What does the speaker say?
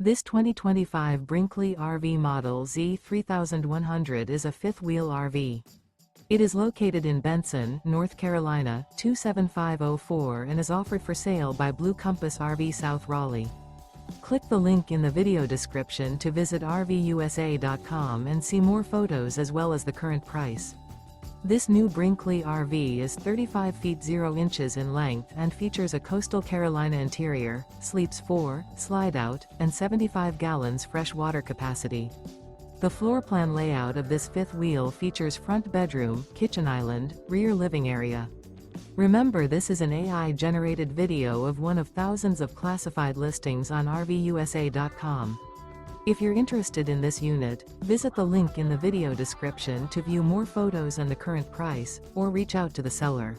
This 2025 Brinkley RV Model Z 3100 is a fifth-wheel RV. It is located in Benson, North Carolina, 27504 and is offered for sale by Blue Compass RV South Raleigh. Click the link in the video description to visit RVUSA.com and see more photos as well as the current price. This new Brinkley RV is 35 feet 0 inches in length and features a coastal Carolina interior, sleeps 4, slide-out, and 75 gallons fresh water capacity. The floor plan layout of this fifth wheel features front bedroom, kitchen island, rear living area. Remember, this is an AI-generated video of one of thousands of classified listings on RVUSA.com. If you're interested in this unit, visit the link in the video description to view more photos and the current price, or reach out to the seller.